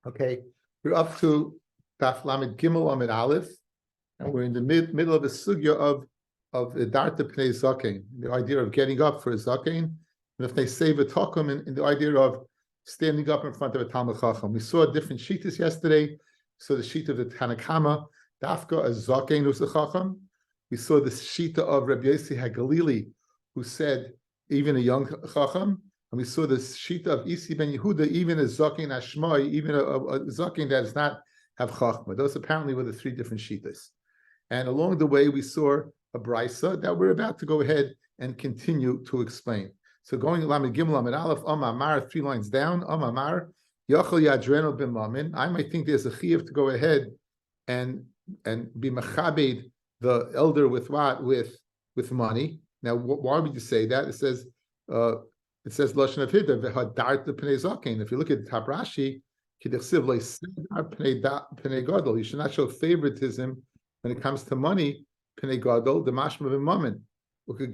Okay, we're up to Daf Lamed Gimel Amid Aleph, and we're in the middle of a sugya of the Darta Pnei Zaken, the idea of getting up for a Zaken, and if they say V'tokum, in the idea of standing up in front of a Talmud Chacham. We saw different shitas yesterday. So the shita of the Tanakama, Dafka as Zaken was the Chacham. We saw the shita of Rabbi Yossi HaGalili, who said even a young Chacham. And we saw the shita of Isi ben Yehuda, even a Zaken Ashmai, even a Zaken that does not have Chachma. Those apparently were the three different shitas. And along the way, we saw a brisa that we're about to go ahead and continue to explain. So going Lamed Gimel Lamed Aleph, Amar, 3 lines down, Amar, Yachal Yadreno ben Mamin. I might think there's a chiyuv to go ahead and be machabed the elder with what? With money. Now, why would you say that? It says Lashon of Hiddah, v'hadart pnei zaken. If you look at the top Rashi, k'dichsiv le'sedar pnei gadol. You should not show favoritism when it comes to money. Pnei gadol, the mashma v'mamin. So you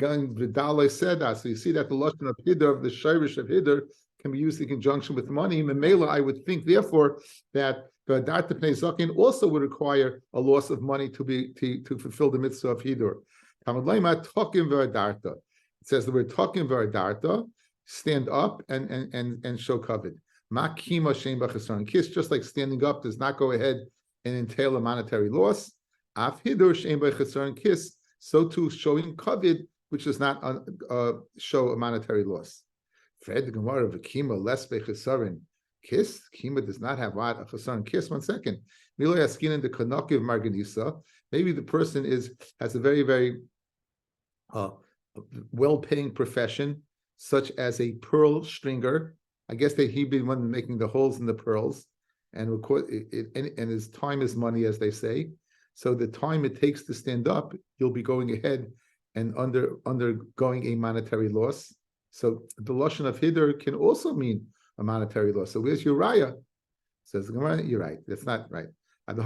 see that the Lashon of Hiddah, of the Shirish of Hiddah, can be used in conjunction with money. Memela, I would think, therefore, that the Darta Pnei Zaken also would require a loss of money to fulfill the mitzvah of Hiddur. It says the word Tokim V'Adarta, stand up and show covet. Ma kima shein b'chesaron kiss, just like standing up does not go ahead and entail a monetary loss. Af Hiddur shein b'chesaron kiss, so too showing covet, which does not show a monetary loss. Fred the Gemara of a kima less bechesaron kiss. Kima does not have what a chesaron kiss. 1 second. Milo yaskin in the konokiv marganisa. Maybe the person has a very very well-paying profession, such as a pearl stringer. I guess that he'd be the one making the holes in the pearls, and his time is money, as they say. So the time it takes to stand up, you'll be going ahead and undergoing a monetary loss. So the Lashon of Hiddur can also mean a monetary loss. So where's Uriah? Says the Gemara, you're right. That's not right. Ella,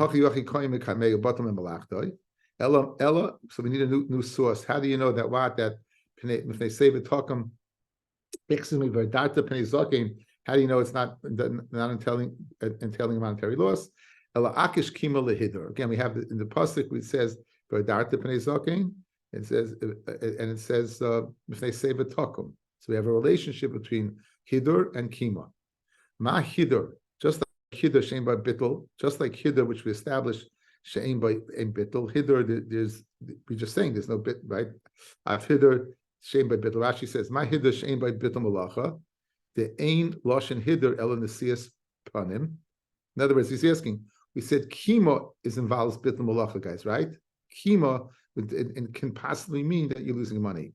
so we need a new source. How do you know that if they say V'tokum, how do you know it's not entailing a monetary loss? Again, we have in the pasuk it says it says if they say V'tokum. So we have a relationship between Hiddur and Kima. Ma Hiddur, just like Hiddur shein by bittul, just like Hiddur, which we established shein by bittul. Hiddur, we're just saying there's no bit, right? Af Hiddur shein by bittul. Rashi says Ma Hiddur shein by bittul malacha. The ain lashon Hiddur ela nesias panim. In other words, he's asking. We said Kima involves bittul malacha, guys, right? Kima it can possibly mean that you're losing money.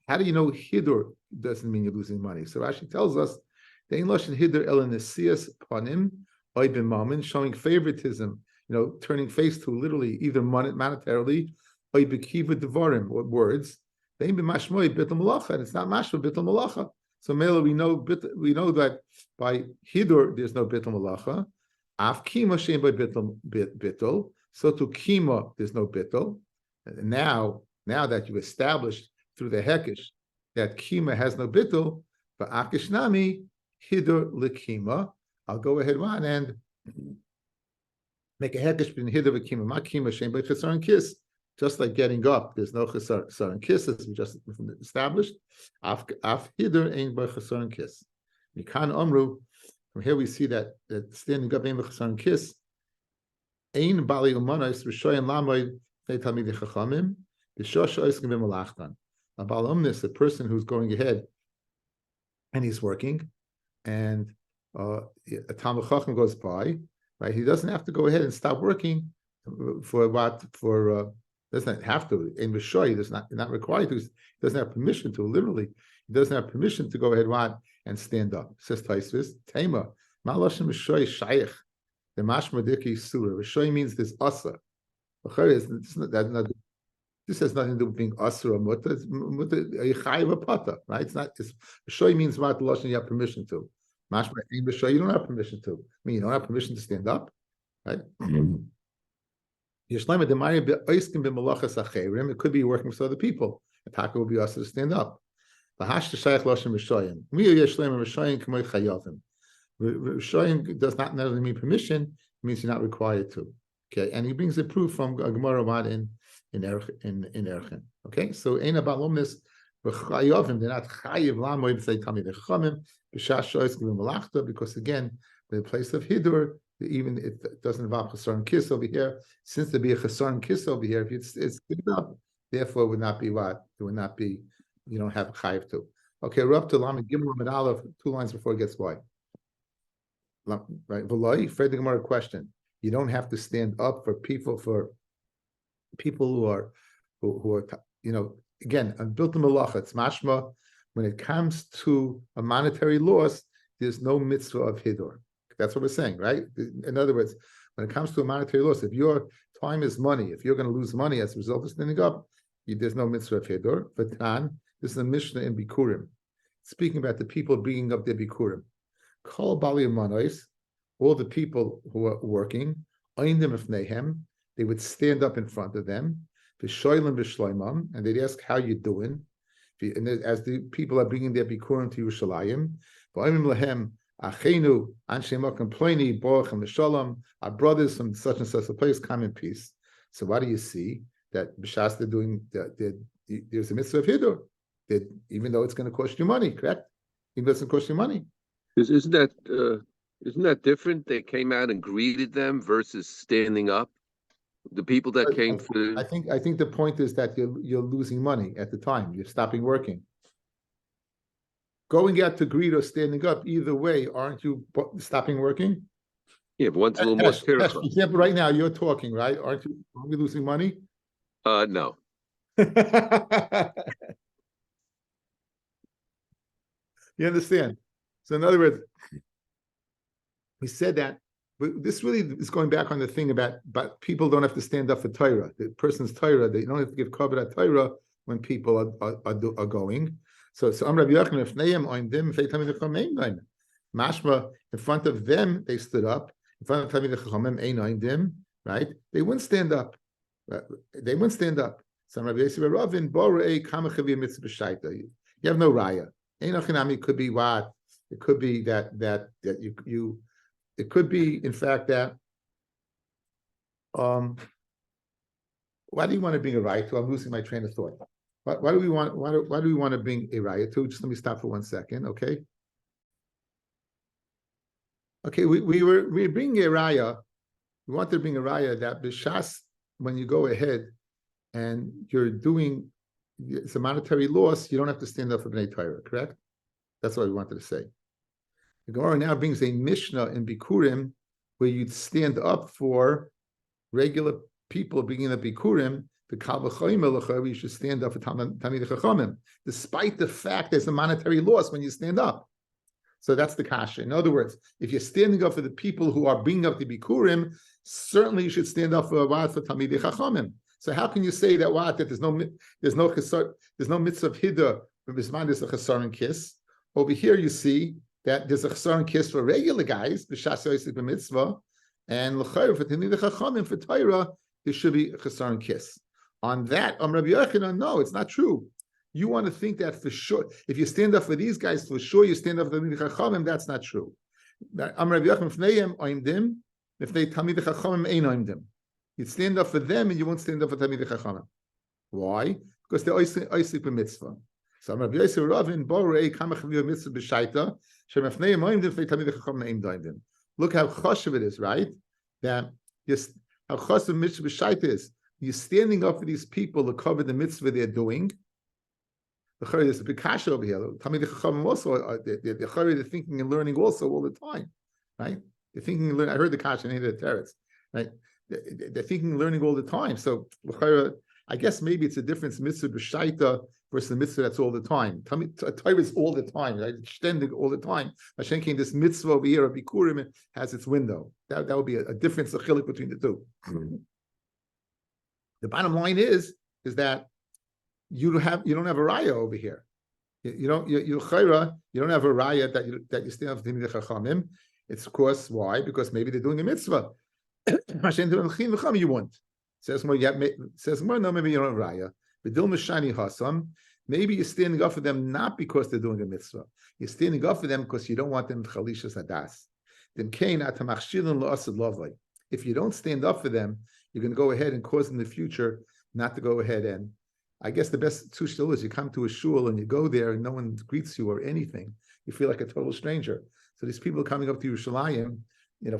How do you know Hiddur doesn't mean you're losing money? So Rashi tells us the Ein Lashon Hiddur El Nesias Panim Oy B'Mamin, showing favoritism, turning face to literally either monetarily Oy B'Kiva Devarim, or words. They ain't b'mashmoi Bittul Malacha, and it's not mashma Bittul Malacha. So Mela, we know that by Hiddur there's no Bittul Malacha. Af Kima Shein by Bittul. So to Kima there's no Bittul. And now that you established through the Hekesh that Kima has no bittul, but Akishnami Hiddur lekima. I'll go ahead and make a Hekesh between Hiddur and Kima. Ma Kima shein by chesaron kiss. Just like getting up, there's no chesaron kiss, as we just established. Af Hiddur ain't by chesaron kiss. Mikan Omru. From here we see that standing up ain't by chesaron kiss. Ein bali umanos v'shoyin lamoid talmidei chachamim v'shosh oiskim b'malachtan. A balomnis, a person who's going ahead and he's working, and a Talmud Chacham goes by, right? He doesn't have to go ahead and stop working doesn't have to. In Rishoy, he's not required to. He doesn't have permission to. Literally, he doesn't have permission to go ahead and stand up. Says Taisvis, Tema, Malashim Rishoy Shaykh, the Mashmadiki Surah. Rishoy means this asa. This has nothing to do with being asur or muta. It's a chayiv pata, right? It's not. Rishoy means what the lashon you have permission to. Mashma in Rishoy you don't have permission to. I mean, you don't have permission to stand up, right? It could be working for other people. A taka will be asked to stand up. Showing does not necessarily mean permission. It means you're not required to. Okay, and he brings a proof from Gemara in Erchen. Okay, so ain't about lumnus. They're not chayiv lamoy b'sei tamid echachamim b'shas shoyis givim malachta, because again, the place of hidur, even it doesn't involve chasar and kiss over here. Since there be a chasar and kiss over here, if it's good enough, therefore it would not be what? It would not be. You don't have chayiv to. Okay, we're up to Lamed Gimel Lamed Aleph, 2 lines before it gets wide. Right, V'loi, Fred the Gemara question. You don't have to stand up for people who are again, built the malacha. It's mashma. When it comes to a monetary loss, there's no mitzvah of hidur. That's what we're saying, right? In other words, when it comes to a monetary loss, if your time is money, if you're going to lose money as a result of standing up, there's no mitzvah of hidur. V'tan, this is a Mishnah in Bikurim, speaking about the people bringing up their Bikurim. Kol bali manois, all the people who are working, oindim ifnehem, they would stand up in front of them, v'shoylim v'shloimam, and they'd ask, how you doing? And as the people are bringing their Bikurim to Yerushalayim, v'oimim lahem, achenu, anshe makom ploini, borachem v'shalom, our brothers from such and such a place, come in peace. So what do you see? That b'shas they're doing, there's a mitzvah of hidur. Even though it's going to cost you money, correct? Even though it doesn't cost you money. Isn't that different? They came out and greeted them versus standing up. The people that came for. I think the point is that you're losing money at the time. You're stopping working. Going out to greet or standing up, either way, aren't you stopping working? Yeah, but one's a little more spiritual. For example, right now you're talking, right? Aren't we losing money? No. You understand? So in other words, we said that, but this really is going back on the thing about people don't have to stand up for Torah. The person's Torah, they don't have to give cover at Torah when people are going. So Rabbi Yochanan, if Neim on them, if they tell me the Chachamim, Mashma, in front of them, they stood up. In front of the Chachamim, ein on them, right? They wouldn't stand up. They wouldn't stand up. So Rabbi Yosef Ravin, Borei Kamachavim Mitzvah Shaita. You have no raya. It could be what? It could be that you it could be in fact that why do you want to bring a riot to? I'm losing my train of thought. Why do we want to bring a riot to? Just let me stop for 1 second, okay? Okay, we bring a raya. We want to bring a raya that b'shas, when you go ahead and you're doing it's a monetary loss, you don't have to stand up for Bnei Torah, correct? That's what we wanted to say. The Gemara now brings a Mishnah in Bikurim where you'd stand up for regular people bringing the Bikurim, the Kal V'choyim, you should stand up for Talmid Chachamim, despite the fact there's a monetary loss when you stand up. So that's the kasha. In other words, if you're standing up for the people who are bringing up the Bikurim, certainly you should stand up for Talmid Chachamim. So how can you say that that there's no mitzvah of hidur, but there's a chasar and kiss? Over here you see that there's a chasar and kiss for regular guys, b'shas yosef mitzvah, and l'chayr for Talmidei Chachamim for Torah there should be a chasar and kiss. On that, Rabbi Yochanan, no, it's not true. You want to think that for sure. If you stand up for these guys, for sure you stand up for Talmidei Chachamim. That's not true. Rabbi Yochanan fneihem oimdim, if they Talmidei Chachamim ein oimdim. You'd stand up for them and you won't stand up for Talmidei Chachamim. Why? Because they're oisik b'mitzvah. So Rabbi Yosef Ravin borei kamachaviyah mitzvah b'shaita shemafnei moimdim fnei Talmidei Chachamim ein doimdim. Look how chashuv it is, right? That how chashuv mitzvah b'shaita is. You're standing up for these people to cover the mitzvah they're doing. There's a big kasha over here. Talmidei Chachamim also they're thinking and learning also all the time, right? They're thinking and learning. I heard the kasha and I heard the teretz, right? They're thinking and learning all the time. So I guess maybe it's a difference mitzvah b'shaita versus the mitzvah that's all the time. Torah is all the time, right? Extending all the time. Hashem, this mitzvah over here of Bikurim has its window. That would be a difference, a chilik between the two. The bottom line is that you don't have a raya over here. You don't have a raya that you stand up for Talmidei Chachamim. It's of course why? Because maybe they're doing a mitzvah. You want. Says more, no, maybe you don't have raya. B'dil mishani hasam. Maybe you're standing up for them not because they're doing a mitzvah. You're standing up for them because you don't want them chalishas hadas. If you don't stand up for them, you're going to go ahead and cause in the future not to go ahead and. I guess the best shul is you come to a shul and you go there and no one greets you or anything. You feel like a total stranger. So these people coming up to Yerushalayim,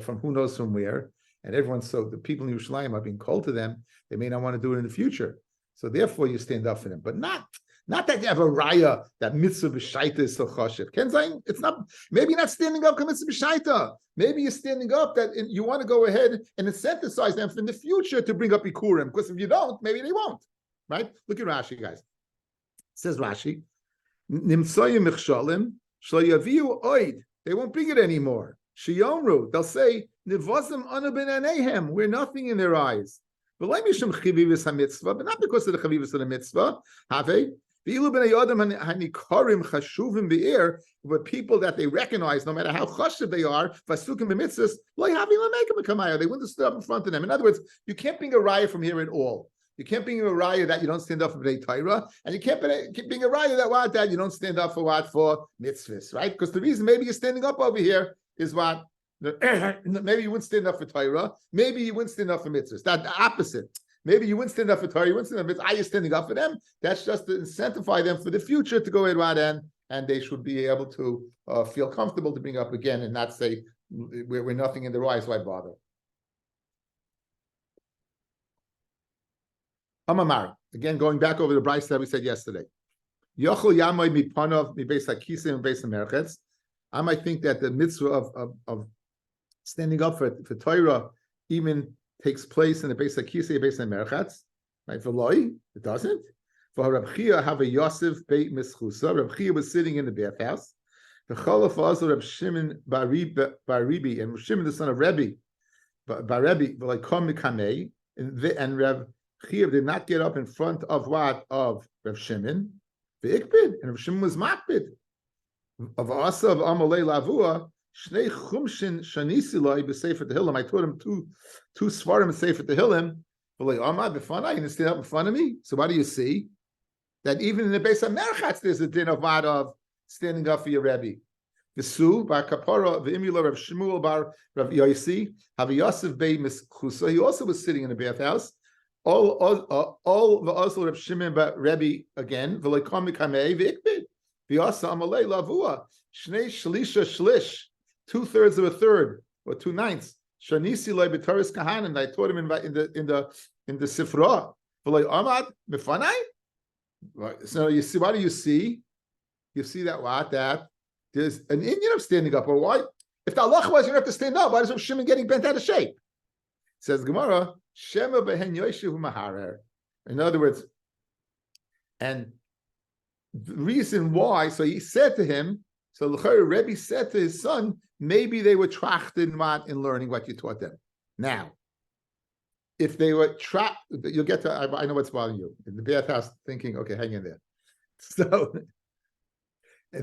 from who knows from where, and the people in Yerushalayim are being called to them. They may not want to do it in the future. So therefore you stand up for them, but not that you have a raya that mitzvah b'shaita is so choshev. Ken saying it's not. Maybe you're not standing up for mitzvah b'shaita. Maybe you're standing up that you want to go ahead and incentivize them in the future to bring up ikurim. Because if you don't, maybe they won't. Right? Look at Rashi, guys. It says Rashi, Nimtsoyim michshalim shlo oid. They won't bring it anymore. Shiyomru. They'll say Nivozim anu b'neihem. We're nothing in their eyes. But not because of the chavivus of the mitzvah. But people that they recognize, no matter how chashuv they are, they wouldn't stand up in front of them. In other words, you can't bring a raya from here at all. You can't bring a raya that you don't stand up for Bnei Torah, and you can't bring a raya that you don't stand up for mitzvahs, right? Because the reason maybe you're standing up over here is what. Maybe you wouldn't stand up for Torah. Maybe you wouldn't stand up for mitzvahs. That's the opposite. Maybe you wouldn't stand up for Torah. You wouldn't stand up for mitzvahs. Are you standing up for them? That's just to incentivize them for the future to go ahead and they should be able to feel comfortable to bring up again and not say we're nothing in their eyes. Why bother? Amamar. Again, going back over the Bryce that we said yesterday. Yochel yamoy mipanov mibeis hakisei and beis hamerchetz. I might think that the mitzvah of standing up for Torah even takes place in the Beis HaKisei, Beis HaMerchatz, right? For Loi, it doesn't. For Rabbi have a Yosef Beit Mischusa. Rabbi was sitting in the bathhouse. The Cholaf also Reb Shimon Bar Ribi and Shimon the son of Rebbe Bar Rebbe V'Laikom Mikamei, and Reb Chiv did not get up in front of what of Reb Shimon. V'Ikbid, and Reb Shimon was Makbid. Of Asa of Amalei Lavua. Shnei chumshin shanisiloi b'sefer tehillim. I taught him two svarim sefer tehillim. V'lei amad b'fanai, and stand up in front of me. So what do you see? That even in the Beis HaMerchatz there's a din of standing up for your Rebbe. V'su bar kapara v'imula Rav Shmuel bar Rav Yosi have Yosef Bey Mischusa. He also was sitting in the bathhouse. All also Rav Shimon bar Rebbe again. V'lei kam mikamei v'ikbid v'yasa amalei lavua shnei shlisha shlish. 2/3 of a third or 2/9. Shanisi loy b'taris kahanim. I taught him in the sifra. V'loy amad mifanai. So you see, what do you see? You see that there's an Indian of standing up. Or why? If the halacha was you don't have to stand up, why is Shimon getting bent out of shape? Says Gemara, Shema behen yoshehu maharer. In other words, and the reason why. So he said to him. So Rebbe said to his son, maybe they were trachted in learning what you taught them. Now, if they were trapped, you'll get to, I know what's bothering you. In the bathhouse thinking, okay, hang in there.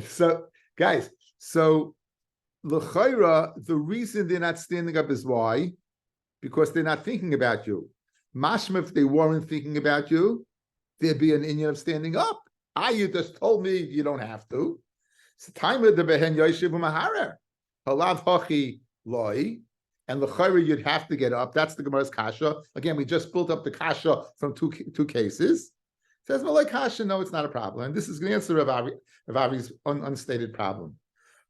So guys, l'chayra, the reason they're not standing up is why? Because they're not thinking about you. Mashma, if they weren't thinking about you, there'd be an inyan of standing up. You just told me you don't have to. It's the time of the behen yoshev u'maharer. Halav hachi loi, and l'chayra you'd have to get up. That's the Gemara's kasha. Again, we just built up the kasha from two cases. It says malay kasha, no, it's not a problem. And this is going to answer Rav Avi's unstated problem.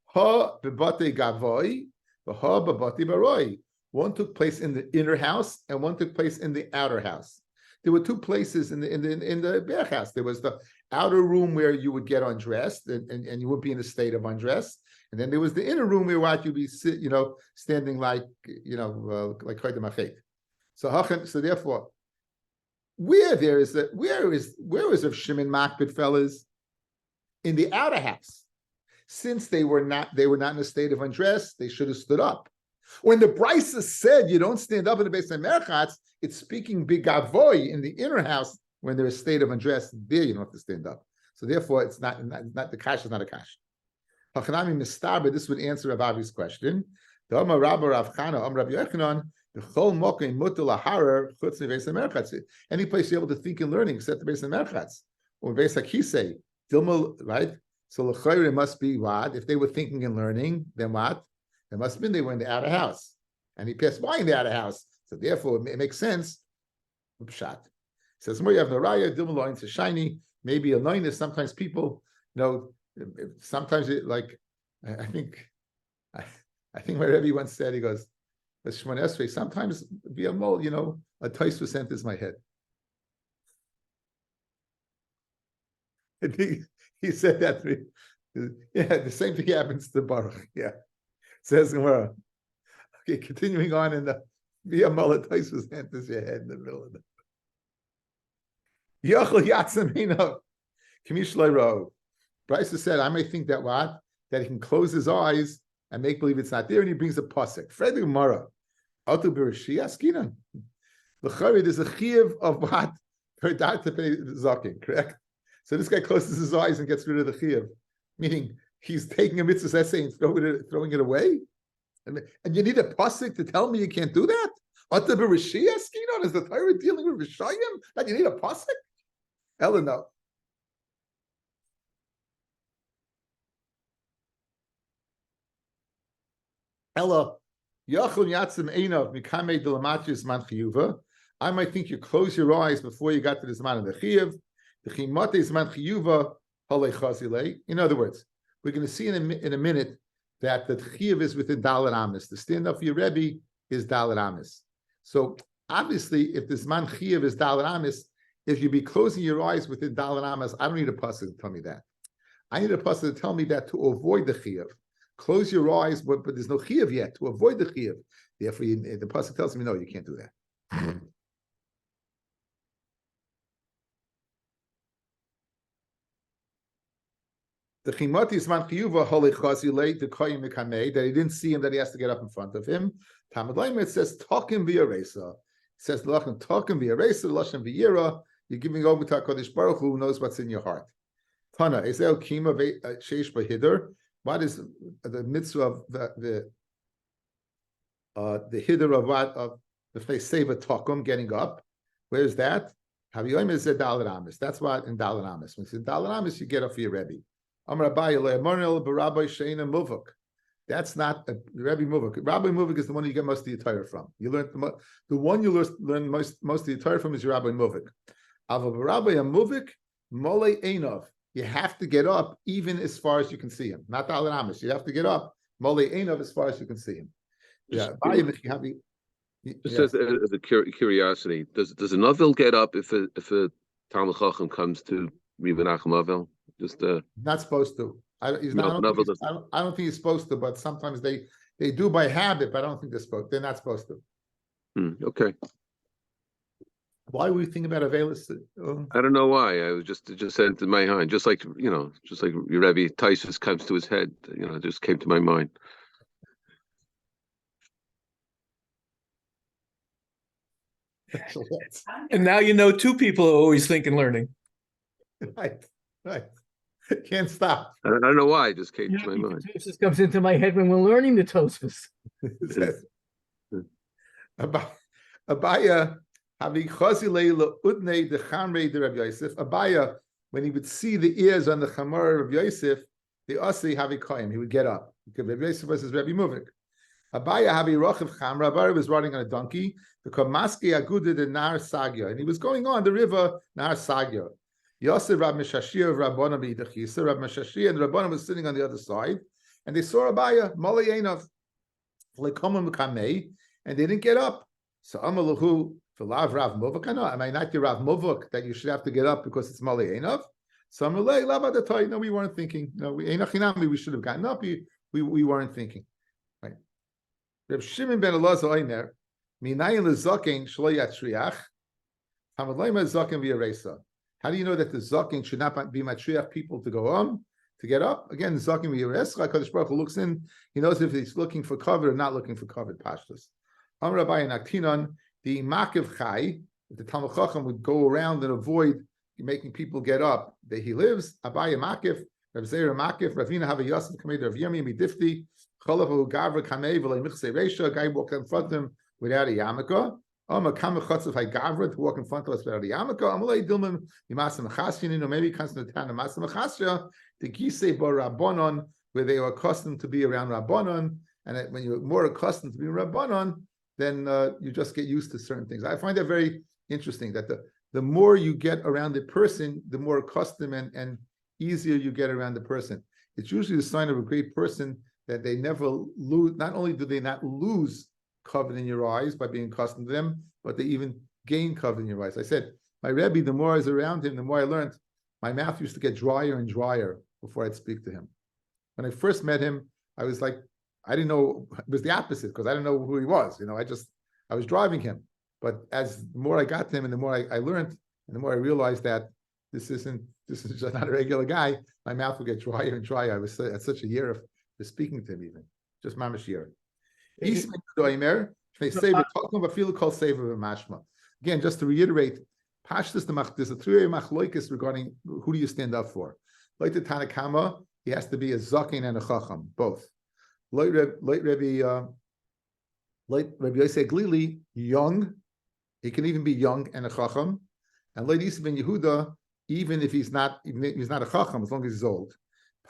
Ha b'batei gavoy, v'ha b'batei baroi. One took place in the inner house, and one took place in the outer house. There were two places in the Berg house. There was the outer room where you would get undressed, and you would be in a state of undress. And then there was the inner room where you'd be standing like Koydem Achet. So therefore, where is Rav Shimon Makbid, fellas? In the outer house. Since they were not in a state of undress, they should have stood up. When the Brisa said you don't stand up in the Beis HaMerchatz, it's speaking bigavoy in the inner house when there's a state of undress. There you don't have to stand up. So therefore, it's not the kash is not a kash. Hachanami mistarbe. This would answer Rav Avi's question. The Amar Rabba Rav Chana Amar Rabbi Yochanan. The chol mokim mutal aharer chutz Beis HaMerchatz. Any place you're able to think and learning except the Beis HaMerchatz. or based like he say, Dilma, right? So l'chayre must be what? If they were thinking and learning, then what? It must have been they were in the outer house, and he passed by in the outer house. So therefore, it makes sense. Pshat. Says more you have no raya, Dilma loin to shiny. Maybe a loin is sometimes people, sometimes it like I think my Rabbi once said, he goes, sometimes be a mole, a tais% is my head. And he said that to me. Yeah, the same thing happens to Baruch. Yeah. Says Gemara. Okay, continuing on in the be a mole, a tais% is your head in the middle of the Yachal Yatzim Hinav. Kamish Leiro. Bryce said, I may think that what? That he can close his eyes and make believe it's not there, and he brings a pasuk. Fred Gemara. Auto Berishi Askinan. The Charid is a chiyuv of what? Per dat to pay zakin, correct? So this guy closes his eyes and gets rid of the chiyuv, meaning he's taking a mitzvah essay and throwing it away. And you need a pasuk to tell me you can't do that? Auto Berishi Askinan, is the Torah dealing with Rishayim that you need a pasuk? Ella no. Ella. I might think you close your eyes before you got to the Zman of the Chiyuv. In other words, we're going to see in a minute that the Chiyuv is within Dalet Amis. The stand-up for your Rebbe is Dalet Amis. So obviously, if the Zman Chiyuv is Dalet Amis, if you be closing your eyes within Dalet Amis, I don't need a pasuk to tell me that. I need a pasuk to tell me that to avoid the Chiyuv. Close your eyes, but there's no chiyuv yet to avoid the chiyuv. Therefore, the pasuk tells me, no, you can't do that. The chimati is man chiyuva holichazile the koyim mekamei that he didn't see him, that he has to get up in front of him. Talmud Laim, it says talking via resa. It says lachem talking via resa, lachem v'yira. You're giving over to HaKadosh Baruch Hu, who knows what's in your heart. Tana ezel kima sheish b'hider. What is the mitzvah of the hiddur of what of if they save a takum getting up? Where's that? Haviyom is a Dalet Amis. That's what in Dalet Amis. When it's in Dalet Amis, you get up for your Rebbe. That's not a Rebbe Muvak. Rabbi Muvak is the one you get most of your Torah from. You learn the one you learn most of your Torah from is your Rabbi Muvak. Avav Rabbi Muvak Mole Einov. You have to get up even as far as you can see him. Not Dalet Amis. You have to get up Mole Einov as far as you can see him. Yeah. Just as a curiosity, does a novel get up if a Talmud Chacham comes to Rebbe Nachum Avel? Not supposed to. I don't think he's supposed to, but sometimes they do by habit, but I don't think they're not supposed to. Okay. Why were you thinking about Avelis? I don't know why. I was just sent to my mind, just like your Rebbe Taisus comes to his head. It just came to my mind. And now two people are always thinking learning. Right. Can't stop. I don't know why. It just came to my mind. It just comes into my head when we're learning the Tosfos. Abaya, Abaya, when he would see the ears on the chamor of Yosef, the Asi Havikoyim, he would get up. Because Rabbi Yosef was his Rebbe Muvik. Abaya Havi Rochav Chamra, Abaya was riding on a donkey, because Maski Agudid in Nar Sagya, and he was going on the river Nar Sagya. Yosef Rab Meshashir of Rabbanah B'Yidachisa, Rab Meshashir and Rabbanah was sitting on the other side, and they saw Abaya, Mole Einov, Lekomim Kamei, and they didn't get up. So Amalahu, for Lav Rav Muvak, am I not your Rav Muvak that you should have to get up because it's Mole Einov? So Amalei, Lav Adatoi, no, we weren't thinking. No, we should have gotten up. We weren't thinking. Right. Reb Shimon ben Elazar Oiner, Minayin lezaken shlo yatriach, Hamadleima zaken v'yaresa. How do you know that the zaken should not be matriach people to go on, to get up? Again, zaken v'yaresa. Kadosh Baruch Hu looks in. He knows if he's looking for cover or not looking for covered pashtus. Am Rabbi and Aktinon, the makiv chai, the Talmud Chacham would go around and avoid making people get up. That he lives. Abaya makif, Rav Zera makif, Ravina have a yosef kamed Rav Yomi midifti. Cholavu gavra kamei v'le michse reisha. A guy walked in front of him without a yarmulke. Kama chotzav hay gavra to walk in front of us without the yamaka. Amalei dilmim yimasim chasyin. Maybe it comes to the town of masim chasya the gisei bar rabbanon, where they are accustomed to be around rabbanon, and when you're more accustomed to being rabbanon, then you just get used to certain things. I find that very interesting. That the more you get around the person, the more accustomed and easier you get around the person. It's usually the sign of a great person that they never lose. Not only do they not lose covet in your eyes by being accustomed to them, but they even gain covet in your eyes. I said, my Rabbi, the more I was around him, the more I learned. My mouth used to get drier and drier before I'd speak to him. When I first met him, I was like, I didn't know, it was the opposite, because I didn't know who he was. I was driving him. But as the more I got to him and the more I learned, and the more I realized that this is just not a regular guy, my mouth would get drier and drier. I was at such a year of speaking to him even. Just mamash year. Again, just to reiterate, there's a three-way machlokes regarding who do you stand up for. Like the Tanakama, he has to be a zaken and a chacham, both. Like Rabbi Yosef Glili, young, he can even be young and a chacham. And like Isa ben Yehuda, even if he's not a chacham, as long as he's old.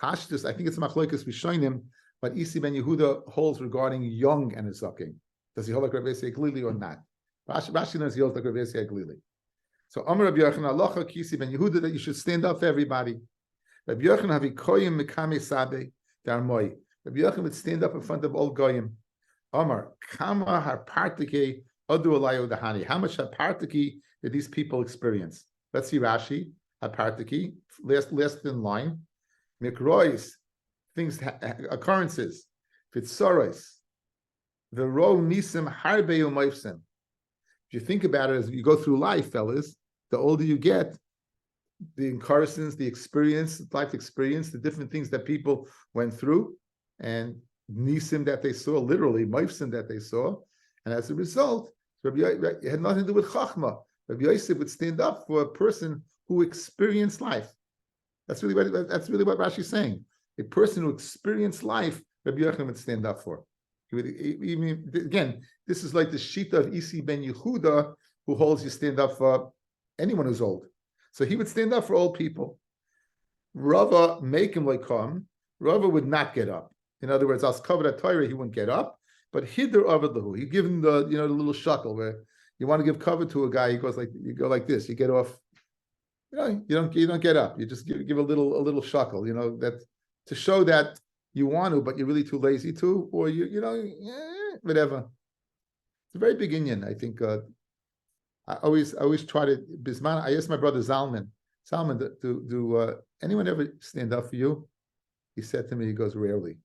Pashtus, I think it's machlokes Rishonim, but Isi ben Yehuda holds regarding young and a zaken. Does he hold like Rabbi Yosef Glili or not? Rashi knows he holds like Rabbi Yosef Glili. So Amar Rabbi Yochanan Alocha Kisi ben Yehuda that you should stand up for everybody. Rabbi Yochanan havi koyim mekame sabe darmoi. Rabbi Yochanan would stand up in front of all goyim. Amar kama harpartike adu alayo dahani. How much harpartiki did these people experience? Let's see Rashi. Harpartiki, last in line. Mikrois, things, occurrences. Vitzoros. The ro nisim harbe umayfsim. If you think about it as you go through life, fellas, the older you get, the encouragements, the experience, life experience, the different things that people went through, and nisim that they saw, literally, maifsim that they saw, and as a result, it had nothing to do with chachma. Rabbi Yosef would stand up for a person who experienced life. That's really what Rashi is saying. A person who experienced life, Rabbi Yochanan would stand up for. Again, this is like the shita of Isi ben Yehuda, who holds you stand up for anyone who's old. So he would stand up for old people. Rava make him like come. Rava would not get up. In other words, as covered at Torah, he wouldn't get up. But hider avodahu, he give him the the little shuckle where you want to give cover to a guy. He goes you go like this. You get off. You don't get up. You just give a little shuckle. That to show that you want to, but you're really too lazy to, or whatever. It's a very big Indian. I think I always try to. Bisman, I asked my brother Zalman, do anyone ever stand up for you? He said to me, he goes, rarely.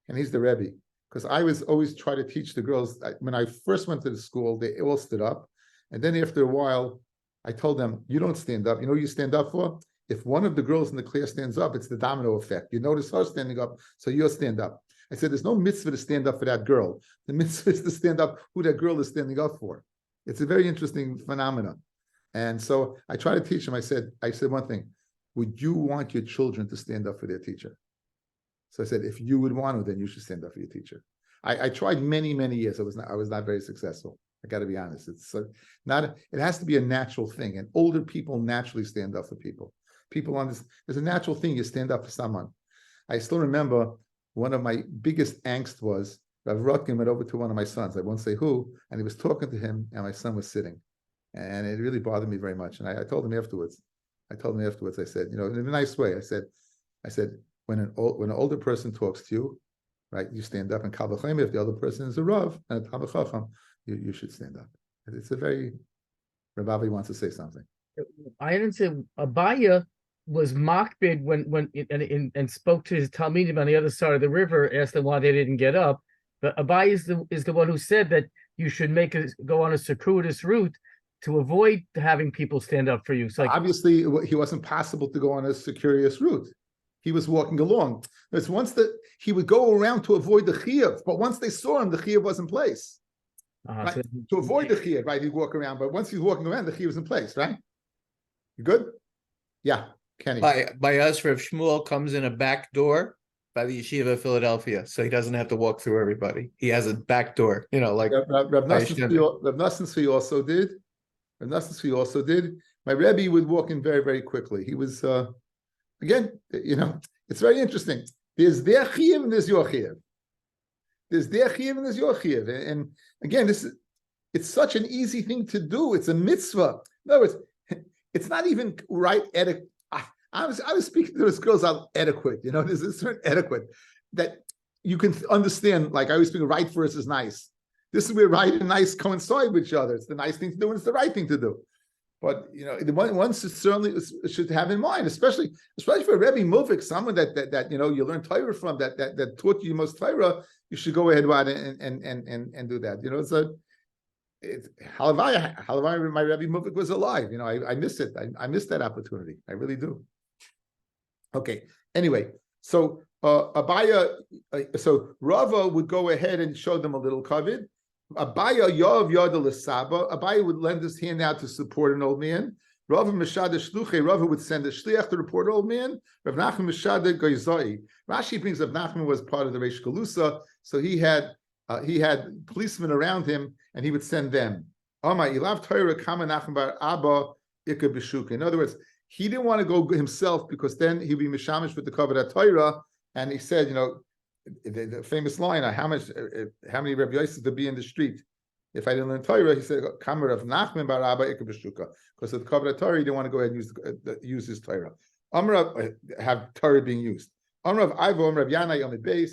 And he's the Rebbe. Because I was always try to teach the girls. When I first went to the school, they all stood up. And then after a while, I told them, you don't stand up. You know what you stand up for? If one of the girls in the class stands up, it's the domino effect. You notice her standing up, so you'll stand up. I said, there's no mitzvah to stand up for that girl. The mitzvah is to stand up who that girl is standing up for. It's a very interesting phenomenon. And so I try to teach them. I said one thing, would you want your children to stand up for their teacher? So I said, if you would want to, then you should stand up for your teacher. I tried many, many years. I was not very successful. I got to be honest. It's not. It has to be a natural thing, and older people naturally stand up for people. People on this, there's a natural thing. You stand up for someone. I still remember one of my biggest angst was Rav Rutkin went over to one of my sons. I won't say who, and he was talking to him, and my son was sitting, and it really bothered me very much. And I told him afterwards. I said, in a nice way. I said, when an older person talks to you, right, you stand up, and kal v'chomer if the other person is a Rav and a Talmid Chacham, you should stand up. It's a very. Rabbi wants to say something. I didn't say Abaya was makbid when and spoke to his Talmidim on the other side of the river, asked them why they didn't get up. But Abaya is the one who said that you should go on a circuitous route to avoid having people stand up for you. So obviously, he wasn't possible to go on a circuitous route. He was walking along. It's he would go around to avoid the chiyuv, but once they saw him, the chiyuv was in place. Right? So to avoid the chiyuv, right? He'd walk around, but once he's walking around, the chiyuv was in place, right? You good? Yeah, Kenny. By us, if Shmuel comes in a back door, by the Yeshiva of Philadelphia, so he doesn't have to walk through everybody. He has a back door, like Reb Nosson Tzvi also did. Reb Nosson Tzvi also did. My Rebbe would walk in very, very quickly. He was, again, it's very interesting. There's their chiyuv and there's your chiyuv. There's their chiyuv and there's your chiyuv. And again, it's such an easy thing to do. It's a mitzvah. In other words, it's not even right etiquette. I was speaking to those girls out etiquette. There's a certain etiquette that you can understand. Like I always speak, right versus nice. This is where right and nice coincide with each other. It's the nice thing to do and it's the right thing to do. But one certainly should have in mind, especially for a Rebbe Muvik, someone that you learn Torah from, that taught you most Torah, you should go ahead and do that. It's Halavai, my Rebbe Muvik was alive. I miss it. I miss that opportunity. I really do. Okay. Anyway, so Abaya, so Rava would go ahead and show them a little kavod. Abaya Yav Yada L'Saba. Abaya would lend his hand out to support an old man. Rava Meshada Shluche. Rava would send a shliach to report an old man. Rav Nachman Meshada Goizai. Rashi brings Rav Nachman was part of the Reish Galusa, so he had policemen around him, and he would send them. Amar Ilav Torah Kama Nachman Bar Abba Ika B'Shuka. In other words, he didn't want to go himself because then he'd be mishamish with the kavod Torah, and he said, the famous line, how many Rabbi Yosef to be in the street if I didn't learn Torah? He said, Kamer of Nachman bar Abba Ika B'Shuka, because of the kavod Torah, he didn't want to go ahead and use his Torah. Amr have Torah being used. Amr of Ivo, Amr of Yanai Yomid Beis.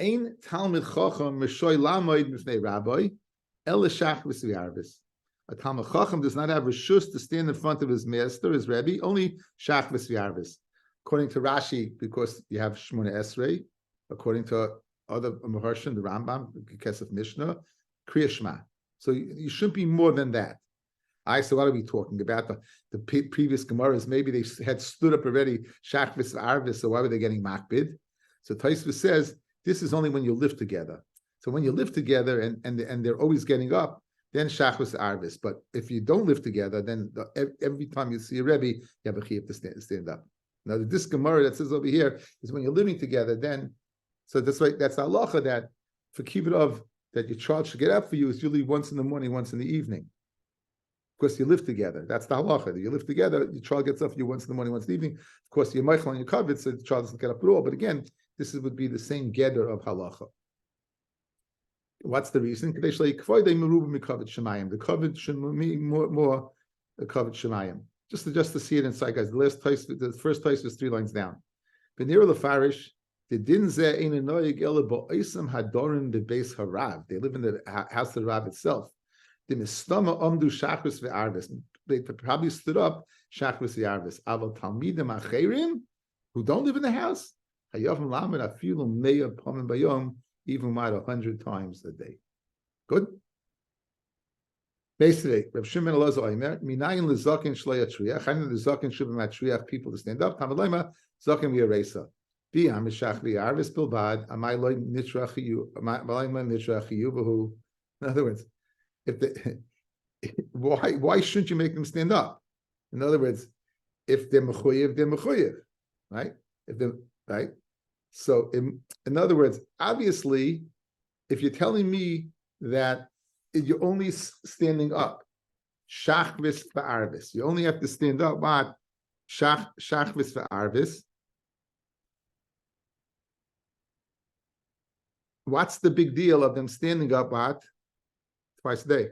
Ein Talmid Chacham Meshoy Lamoid Mifnei Rabbi El Shach V'Sviarvis. A Talmid Chacham does not have reshus to stand in front of his master, his Rebbe, only Shach V'Sviarvis. According to Rashi, because you have Shmona Esrei, according to other Maharshan, the Rambam, Kesef Mishnah, Kriya Shema. So you shouldn't be more than that. So what are we talking about? The previous Gemaras, maybe they had stood up already, Shach V'Sviarvis, so why were they getting Makbid? So Taisva says, this is only when you live together. So when you live together and they're always getting up, then Shachus Arvis. But if you don't live together, then every time you see a Rebbe, you have a chiyuv to stand up. Now, this Gemara that says over here is when you're living together, then, so that's right, that's the halacha that for kibbutz that your child should get up for you is usually once in the morning, once in the evening. Of course, you live together. That's the halacha. You live together, your child gets up for you once in the morning, once in the evening. Of course, you're meichel on your kavod, so the child doesn't get up at all. But again, would be the same gather of halacha. What's the reason? The kavod should be more the kavod shemayim. Just to see it inside, guys. The first place was 3 lines down. Benir lefarish, the din ze ein noyeg ela bo'isam hadorim bebeis harav. They live in the house of the Rav itself. The mistama omdu shachris ve'arvis. They probably stood up shachris ve'arvis. Aval talmidim acherim who don't live in the house. Hayavim lamed afilu meya pamim bayom, even might 100 times a day. Good. Basically, Rav Shimon Elazar Omer, minayin lezakin shlei atriach, hayin lezakin shubim atriach, people to stand up. Tamalema zakin v'yaresa. Biyam mishach v'yarvis bilbad. Amay loy nitrachiyu. Amay loy nitrachiyu b'hu. In other words, why shouldn't you make them stand up? In other words, if they're mechuyev, right? Right. So, in other words, obviously, if you're telling me that you're only standing up, shachvis v'arvis, you only have to stand up, what? Shachvis v'arvis. What's the big deal of them standing up, what? Twice a day.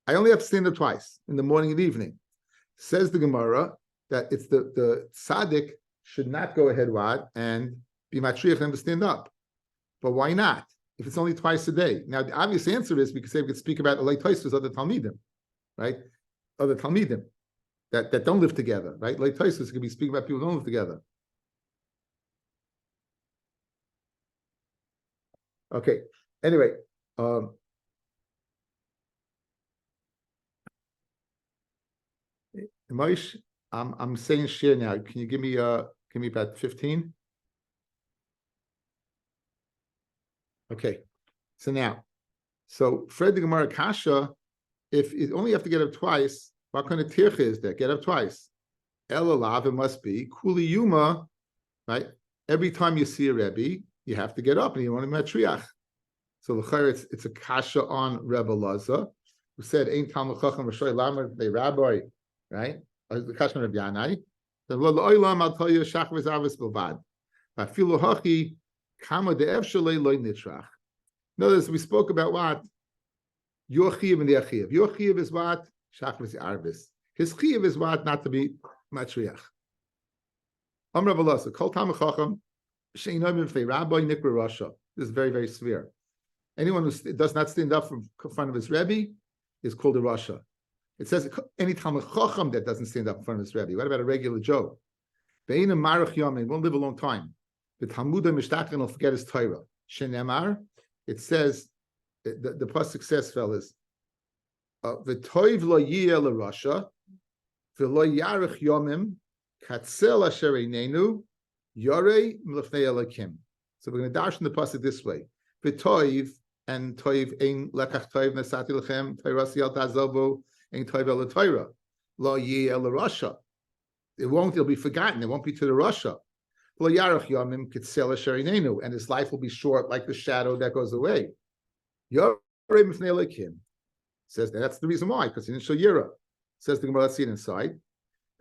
I only have to stand up twice, in the morning and evening. Says the Gemara that it's the tzaddik should not go ahead and be matriach them to stand up. But why not? If it's only twice a day. Now, the obvious answer is we could speak about like Tosfos, other Talmidim, right? Other Talmidim that don't live together, right? Like Tosfos could be speaking about people who don't live together. Okay. Anyway, Moshe, I'm saying share now. Can you give me about 15? Okay. So Fred the Gemara Kasha, if you only have to get up twice, what kind of tircha is that? Get up twice. Elalav, it must be Kuli Yuma, right? Every time you see a Rebbe, you have to get up and you want to matriach. So it's a kasha on Rebbe Laza, who said, "Ein Talmud Chacham R'shoy Lamer the Rabbi," right? The kasha of Yanai. The Lo Olam I'll tell you Shach v'Zavis Bilvad. Afilu Hachi Kama de'ev Shalei Lo Nitrach. Notice we spoke about what your chiyuv and their chiyuv. Your chiyuv is what Shach v'Zavis. His chiyuv is what not to be matriach. Amr Rebbe Laza Kol Talmud Chacham She'inoi B'Fnei Rabbi Nikra Rasha. This is very, very severe. Anyone who does not stand up in front of his Rebbe is called a Rasha. It says any Talmud Chacham that doesn't stand up in front of his Rebbe. What about a regular Joe? Be'ina marach yamin, won't live a long time. The Talmud Mishtachin will forget his Torah. Shenemar, it says, the pasuk says, fellas, v'toiv lo yiyeh l'Rasha, v'lo yarech yomim, katzel asher einenu, yorei m'lefnei Elokim. So we're going to dash in the pasuk this way. V'toiv, and toiv ein lekach toiv nesati lechem, toirasi al tazovu, ein toiv el Torah, lo yiyeh el Rasha. It'll be forgotten. It won't be to the Rasha. Lo yarach yomim kitzel asher einenu, and his life will be short like the shadow that goes away. Yorei m'fnei Elokim. Says that's the reason why, because he didn't show Yira. Says the Gemara, let's see it inside.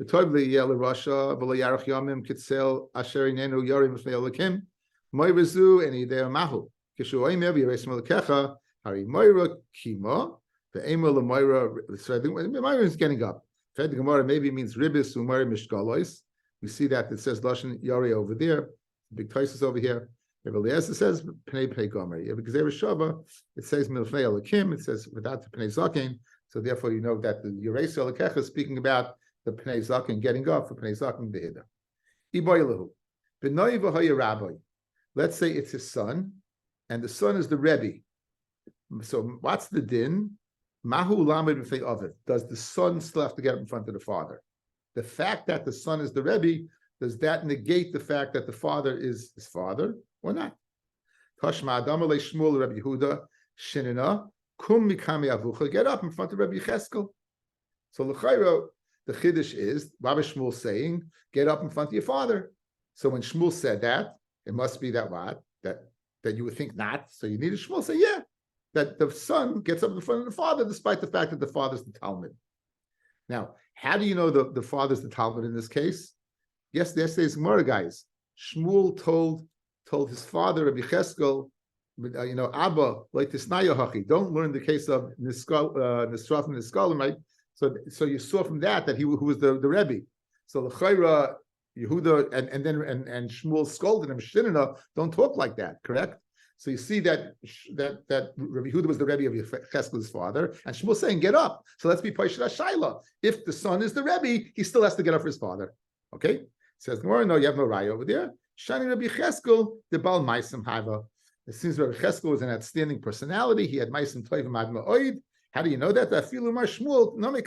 The toiv lo yiyeh el Rasha, v'lo yarach yomim kitzel asher einenu, yorei m'fnei Elokim. Moirezu and idei mahu. Kishu oimer v'yiresim lekecha hari moira kima ve'emer lemoira. So I think Moira is getting up. The Gemara maybe means ribis umari mishkalois. We see that it says lashon yari over there. Big Taisus over here. Rabbi Eliezer says pnei pnei gomer. Because there is shava, it says milfnei elakim. It says without the pnei zaken. So therefore you know that the yiresim lekecha is speaking about the pnei zaken getting up for pnei zaken beida. Iboilahu b'noi v'hoya rabbi. Let's say it's his son, and the son is the Rebbe. So what's the din? Mahu lamed b'fnei aviv. Does the son still have to get up in front of the father? The fact that the son is the Rebbe, does that negate the fact that the father is his father or not? Tashma Adam le Shmuel Rabbi Yehuda Shinina kum mikami avucha. Get up in front of Rabbi Cheskel. So l'chayro, the chiddush is Rabbi Shmuel saying, get up in front of your father. So when Shmuel said that, it must be that what? That you would think not. So you need a Shmuel say, yeah, that the son gets up in front of the father, despite the fact that the father's the Talmud. Now, how do you know the father's the Talmud in this case? Yes, yesterday's Gemara, guys. Shmuel told his father, Rabbi Cheskel, Abba, like Tisnaya Hachi, don't learn the case of Nisraf and Niskalim, right? So you saw from that he who was the Rebbe. So the Chayra, Yehuda and Shmuel scolded him, Shinina, don't talk like that, correct? So you see that Rabbi Yehuda was the Rebbe of Cheskel's father, and Shmuel saying, get up. So let's be Paishat Shaila. If the son is the Rebbe, he still has to get up for his father. Okay? Says Gemara, no, you have no raya over there. Shani Rabbi Cheskel, the Baal Maisim Hava. It seems Rabbi Cheskel was an outstanding personality. He had Maisim Toivim Ad Ma'oid. How do you know that? Shmuel, no me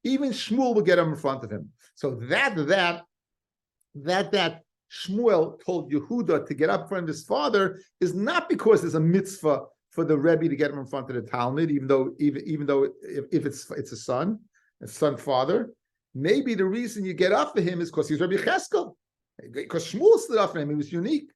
even Shmuel will get him in front of him. So that Shmuel told Yehuda to get up in front of his father is not because there's a mitzvah for the Rebbe to get him in front of the Talmud, even though if it's a son father. Maybe the reason you get up for him is because he's Rabbi Cheskel. Because Shmuel stood up for him, he was unique.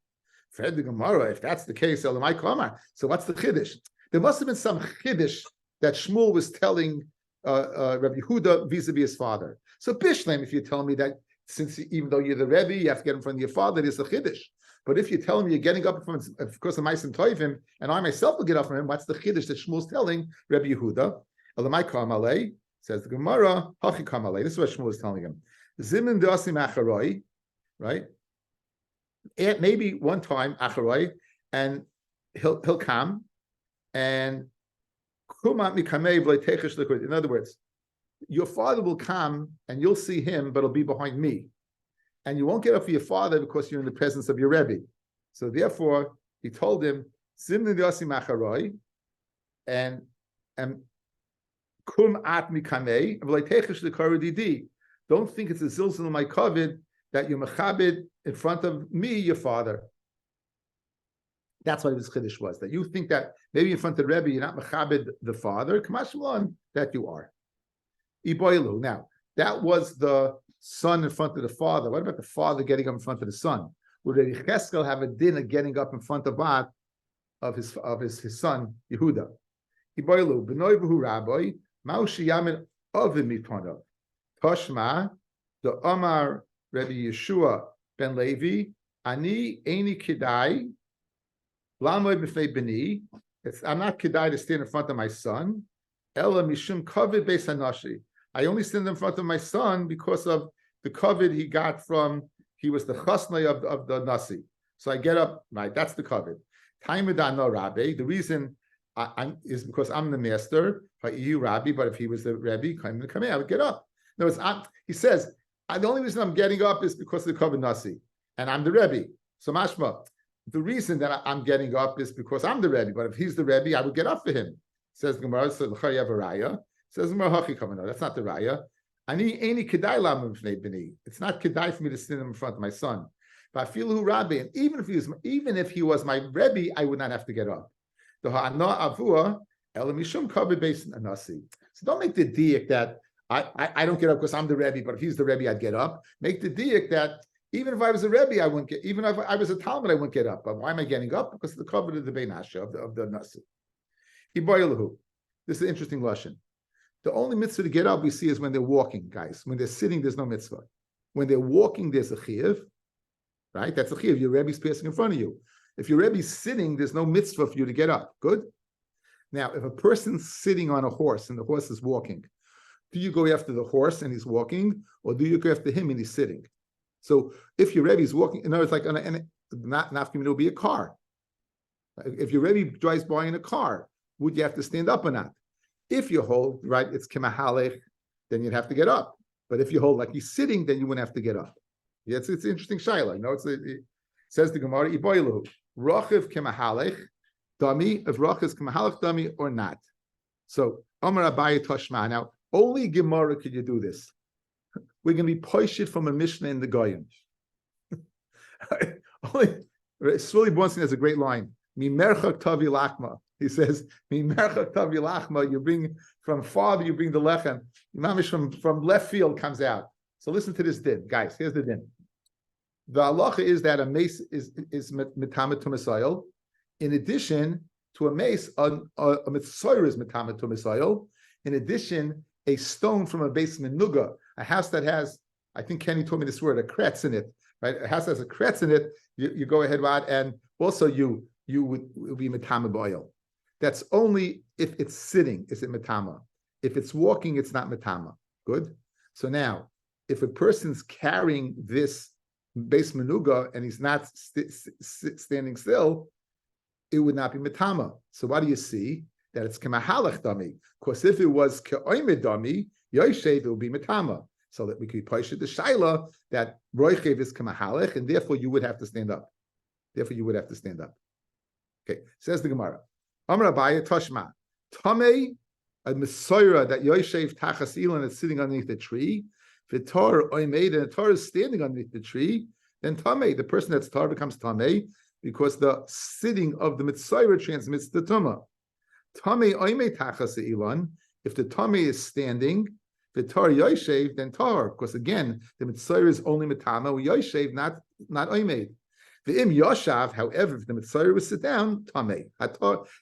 Fred the Gemara, if that's the case, so what's the chiddush? There must have been some chiddush that Shmuel was telling Rabbi Yehuda vis-a-vis his father. So Bishlem, if you tell me that since even though you're the Rebbe, you have to get in front of your father, there's a chiddush. But if you tell him you're getting up from, of course, the Maisim Toivim, and I myself will get up from him, what's the chiddush that Shmuel's telling Rabbi Yehuda? Elamai Kamalei, says the Gemara, Hachi Kamalei. This is what Shmuel is telling him. Zimin Dasim Acharoi, right? And maybe one time Acharoi, and he'll come, and in other words, your father will come and you'll see him, but he'll be behind me. And you won't get up for your father because you're in the presence of your Rebbe. So therefore, he told him, and kum at mikamei, don't think it's a zilzal in my kovid that you're mechabed in front of me, your father. That's what his chiddush was, that you think that maybe in front of the Rebbe you're not mechabed the father, kamashmalon, that you are. Iboilu. Now, that was the son in front of the father? What about the father getting up in front of the son? Would Rabbi Cheskel have a din of getting up in front of his son Yehuda? Iboilu b'noi v'hu rabbi ma'ushi yamin ovim mitpanav Toshma the Omar Rabbi Yeshua ben Levi ani eini kidai lamoy b'fnei b'ni. I'm not kidai to stand in front of my son. Ela mishum kovid beis hanashi. I only stand in front of my son because of the kovid he got from. He was the chasnai of the nasi. So I get up, right? That's the kovid. Taimudan no Rabbi. The reason is because I'm the master. You Rabbi, but if he was the Rabbi, I would get up. No, he says the only reason I'm getting up is because of the kovid nasi, and I'm the Rabbi. So mashma, the reason that I'm getting up is because I'm the Rabbi. But if he's the Rabbi, I would get up for him. Says the Gemara. So l'chari have a raya. Says the Gemara hachi kamano. That's not the raya. It's not kedai for me to stand in front of my son. But I feel who Rabbi, and even if he was my Rebbe, I would not have to get up. So don't make the diak that I don't get up because I'm the Rebbe, but if he's the Rebbe, I'd get up. Make the diak that even if I was a Rebbe, I wouldn't get. Even if I was a Talmud, I wouldn't get up. But why am I getting up? Because of the covenant of the Bein Hasha of the Nasi. This is an interesting lesson. The only mitzvah to get up we see is when they're walking, guys. When they're sitting, there's no mitzvah. When they're walking, there's a chiyuv, right? That's a chiyuv. Your Rebbe's passing in front of you. If your Rebbe's sitting, there's no mitzvah for you to get up. Good? Now, if a person's sitting on a horse and the horse is walking, do you go after the horse and he's walking, or do you go after him and he's sitting? So if your Rebbe's walking, in other words, like not it'll be a car. If your Rebbe drives by in a car, would you have to stand up or not? If you hold, right, it's kemahalech, then you'd have to get up. But if you hold like he's sitting, then you wouldn't have to get up. Yeah, it's interesting shaila. You know, it says the Gemara, Iboilu, Rochiv kemahalech, dummy, if Rochiv is kemahalech dummy or not. So, Amar Abaye Toshma. Now, only Gemara could you do this. We're going to be poishit from a Mishnah in the Goyim. Only, Svuli Bonsin has a great line. Mi merchak tavi lachma. He says, you bring from father, you bring the lechem. Imamish from left field comes out. So listen to this din. Guys, here's the din. The halacha is that a mace is mitamet to Messiah. In addition to a mace, a mitzvah is mitamet to Messiah. In addition, a stone from a base menuga, a house that has, I think Kenny told me this word, a kretz in it, right? A house that has a kretz in it, you go ahead, Rod, and also you would be mitama b'oil. That's only if it's sitting, is it mitama. If it's walking, it's not mitama. Good? So now, if a person's carrying this base menuga and he's not standing still, it would not be mitama. So what do you see? That it's kemahalach dami. Because if it was ke'oimed dami, yoshev, it would be mitama. So that we could push it the shaila that roichev is kemahalach, and therefore you would have to stand up. Okay, says the Gemara. Amar Abaye Toshma. Tamei, a Messiah that Yoshev Tachas Ilan is sitting underneath the tree. Vitor Oimed, and the Torah is standing underneath the tree. Then Tamei, the person that's Torah becomes Tamei because the sitting of the Messiah transmits the Tumah. Tamei Oimed Tachas Ilan. If the Tamei is standing, Vitor Yoshev, then Tar. Because again, the Messiah is only Mitama, Yoshev, not Oimed. The im yoshav, however, if the mitzvah would sit down, tamei.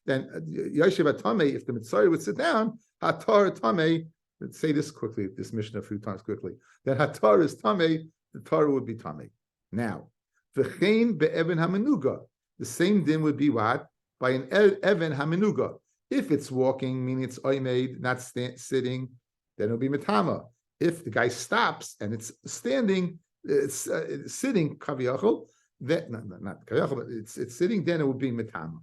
Then yoshev tamei. If the mitzvah would sit down, hatar tamei. Let's say this quickly, this Mishnah a few times quickly. Then hatar is tamei. The Torah would be tamei. Now, v'chein be'even hamenuga. The same din would be what by an even hamenuga. If it's walking, meaning it's oimed, not sitting, then it'll be mitama. If the guy stops and it's standing, it's sitting kaviyachol. That not but it's sitting, then it would be mitama.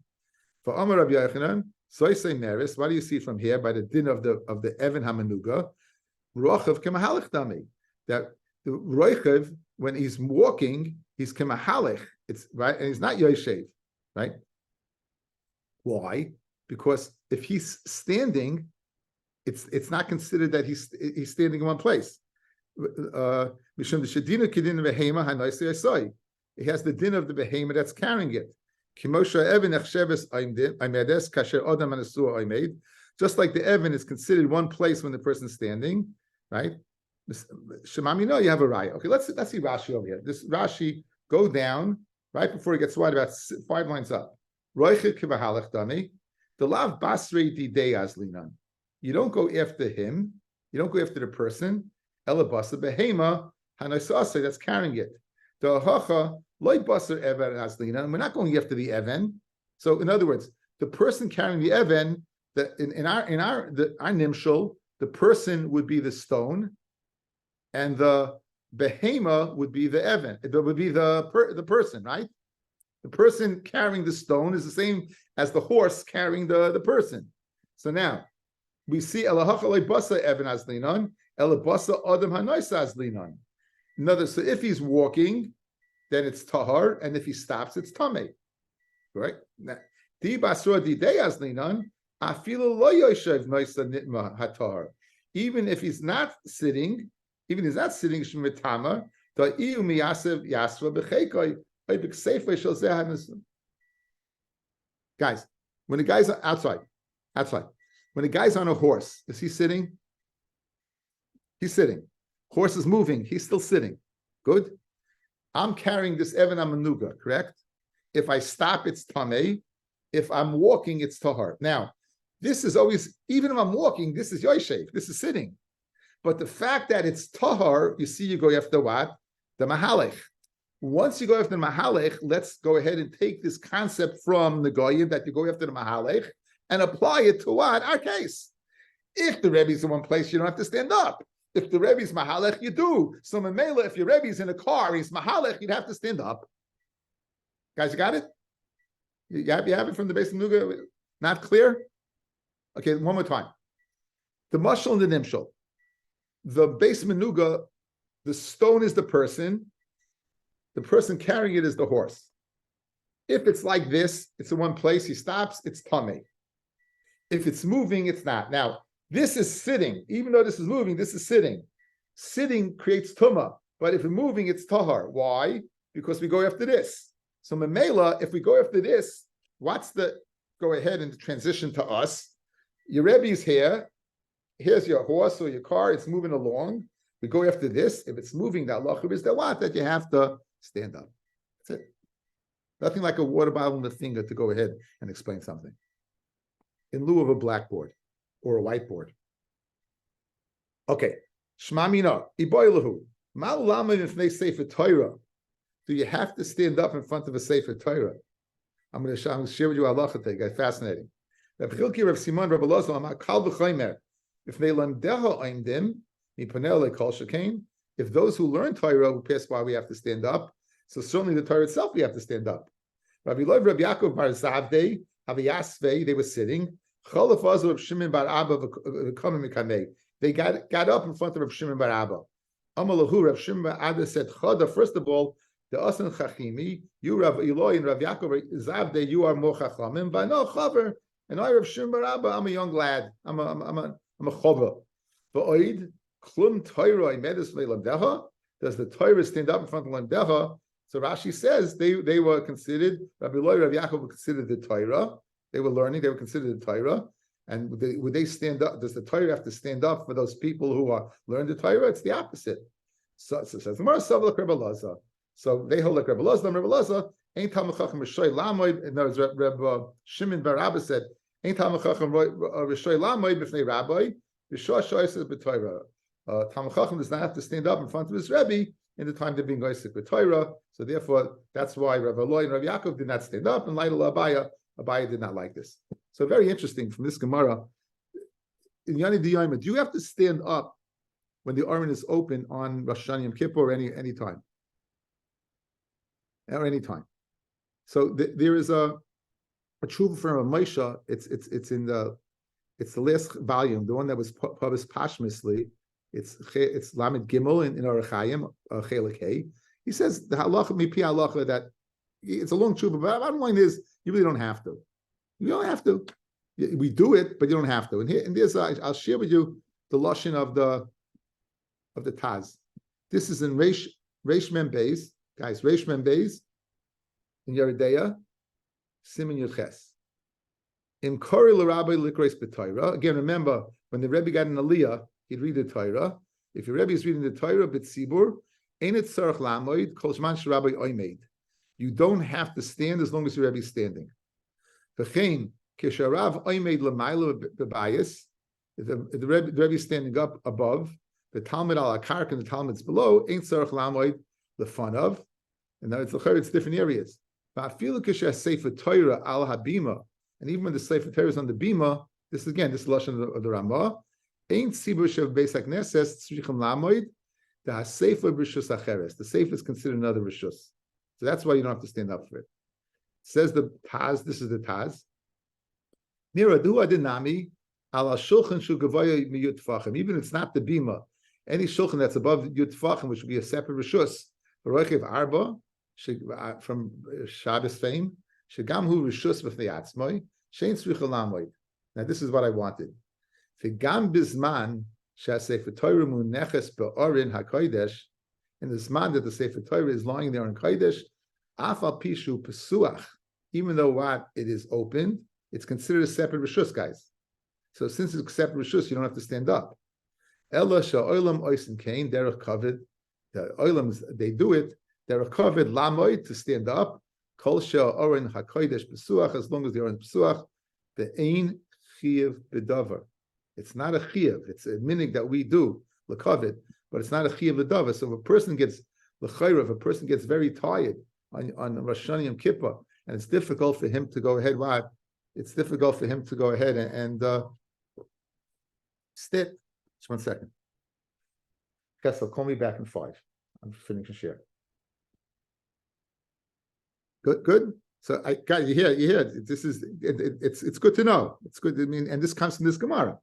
For Amar Rabbi Yochanan, so say Meris. What do you see from here by the din of the Evan Hamanuga? Rochav kemahalech dami. That the rochav when he's walking, he's kemahalech. It's right, and he's not yoshev, right? Why? Because if he's standing, it's not considered that he's standing in one place. It has the din of the behemoth that's carrying it. Just like the Evan is considered one place when the person's standing, right? Shemami, no, you have a raya. Okay, let's see Rashi over here. This Rashi, go down right before he gets wide, about 5 lines up. Roichik kivahalach dami, the lav basrei di deyaz linan. You don't go after him. You don't go after the person. Ela basa behema hanaisase that's carrying it. The hacha loy baser even as linan. We're not going after the even. So in other words, the person carrying the even, that in our nimshul, the person would be the stone, and the behema would be the even. It would be the person, right? The person carrying the stone is the same as the horse carrying the person. So now we see elahacha loy basa even as linan, elabasa adam hanoisa as linan. In other words, so if he's walking, then it's tahar, and if he stops, it's tameh. Right? Di basura di deyaz linan, afilu lo yoshev noisa nitma hatar. Even if he's not sitting, shmitama, da iu miyasev yasva b'cheikoi, guys, when the guy's outside, when the guy's on a horse, is he sitting? He's sitting. Horse is moving, he's still sitting. Good. I'm carrying this Evan Amanuga, correct? If I stop, it's Tameh. If I'm walking, it's Tahar. Now, this is always, even if I'm walking, this is Yoshev, this is sitting. But the fact that it's Tahar, you see, you go after what? The Mahalech. Once you go after the Mahalech, let's go ahead and take this concept from the Goyim that you go after the Mahalech and apply it to what? Our case. If the Rebbe's in one place, you don't have to stand up. If the Rebbe's Mahalech, you do. So Mamela, if your Rebbe's in a car, he's Mahalech, you'd have to stand up. Guys, you got it? You have it from the base of Nuga? Not clear? Okay, one more time. The mashal and the nimshal. The base Menuga, the stone is the person carrying it is the horse. If it's like this, it's in one place, he stops, it's tameh. If it's moving, it's not. Now, this is sitting. Even though this is moving, this is sitting. Sitting creates tumah, but if it's moving, it's tahar. Why? Because we go after this. So Memela, if we go after this, go ahead and transition to us. Your Rebbe's here. Here's your horse or your car. It's moving along. We go after this. If it's moving, that halacha is that you have to stand up. That's it. Nothing like a water bottle in the finger to go ahead and explain something. In lieu of a blackboard or a whiteboard. Okay. Shma mina. Iboilahu. Ma lama ifnei sefer Torah. Do you have to stand up in front of a sefer Torah? I'm going to share with you halacha today. Fascinating. Rav Chilki, Rav Simon, Rav Elazar, Amar Kal v'chomer. If they lamdeha oimdim, mipanel kol shekain. If those who learn Torah who pass by, we have to stand up. So certainly the Torah itself, we have to stand up. Rabbi Lov, Rabbi Yaakov Bar Zavdei, Haviyasvei, they were sitting. Chalaf Azor of Shimon Bar Abba v'kamim mikamei. They got up in front of Rav Shimon Bar Abba. Amalahu, Rav Shimon Bar Abba said, Chada, first of all, the Asan Chachimi, you Rav Eloi and Rav Yaakov Zavdei, you are more Chachamim, but no Chaver, and I Rav Shimon Bar Abba, I'm a young lad. I'm a Chaver. V'oid, Klum Torah Imedus Lamdeha. Does the Torah stand up in front of Lamdeha? So Rashi says they were considered, Rabbi Eloi, Rabbi Yaakov were considered the Torah. They were learning, they were considered the Torah. And would they stand up? Does the Torah have to stand up for those people who are learning the Torah? It's the opposite. So it says, so they hold like Rabbi Elazar. Rabbi Elazar, ain't Talmud Chacham Rishoy Lamoid. In other words, Rabbi Shimon Bar Abba said, ain't Talmud Chacham Rishoy Lamoid b'fnei Rabbi. Rishoy Shoy says b'Torah. Talmud Chacham does not have to stand up in front of his Rebbe in the time they're being Goysik with Torah. So therefore, that's why Rabbi Eloi and Rabbi Yaakov did not stand up, and Laila Abaya did not like this. So very interesting from this Gemara. In Yani Diyayma, do you have to stand up when the Aron is open on Rosh Hashanah Yom Kippur or any time? Or any time. So there is a tshuva from a Moshe. It's the last volume, the one that was published posthumously. It's Lamed Gimel in Orach Chaim, Chelik Hey. He says the halacha mipi halacha that it's a long tshuva, but bottom line is you really don't have to. You don't have to. We do it, but you don't have to. And there's I'll share with you the lashon of the Taz. This is in Reish Mem Beis, guys. Reish Mem Beis in Yeridea, Siman Yudches. In Kori l'Rabbi Likreis b'Torah. Again, remember when the Rebbe got an Aliyah, he'd read the Torah. If your Rebbe is reading the Torah b'tzibur, ain't it tzarich lamoid kol shman sh'Rabbi oimed. You don't have to stand as long as your Rebbe is standing. V'chein kisharav oimed l'maylo b'bayis. If the Rebbe is standing up above, the Talmud al akark and the Talmud's below, ain't tzarich lamoid the fun of. And now it's different areas. V'afilu kisha sefer Torah al habima. And even when the sefer Torah is on the bima, this is lashon of the Ramah. Ain't sibur shev beis hakneses tzrichim lamoid. The sefer b'rishus acheres. The sefer is considered another rishus. So that's why you don't have to stand up for it. Says the Taz. This is the Taz. Niradu adinami ala shulchan shu gavoya miyut tfachim. Even if it's not the bima, any shulchan that's above yut tfachim, which would be a separate rishus, roichev arba from Shabbos fame, shegamhu rishus b'fnei atzmoi shein tzricha lamoid. Now this is what I wanted. V'gam bizman she'asefer Torah muneches be'orin hakodesh. In the zman that the sefer Torah is lying there in kodesh, afal pishu pesuach. Even though what it is open, it's considered a separate rishus, guys. So since it's a separate rishus, you don't have to stand up. Ella sha'olam oisin kain derech kavod. The oilams they do it derech kavod lamoid to stand up. Kol she'orin hakodesh pesuach, as long as the orin pesuach, the ein chiyuv bedavar. It's not a chiyuv. It's a minig that we do lekavod, but it's not a chiyuv bedavar. So if a person gets lechayra, if a person gets very tired on Rosh Hashanah Yom Kippur, and it's difficult for him to go ahead. What? It's difficult for him to go ahead and sit. Just 1 second. Kessel, call me back in 5. I'm finishing share. Good. So guys, you hear. This is it's good to know. It's good. I mean, and this comes from this Gemara.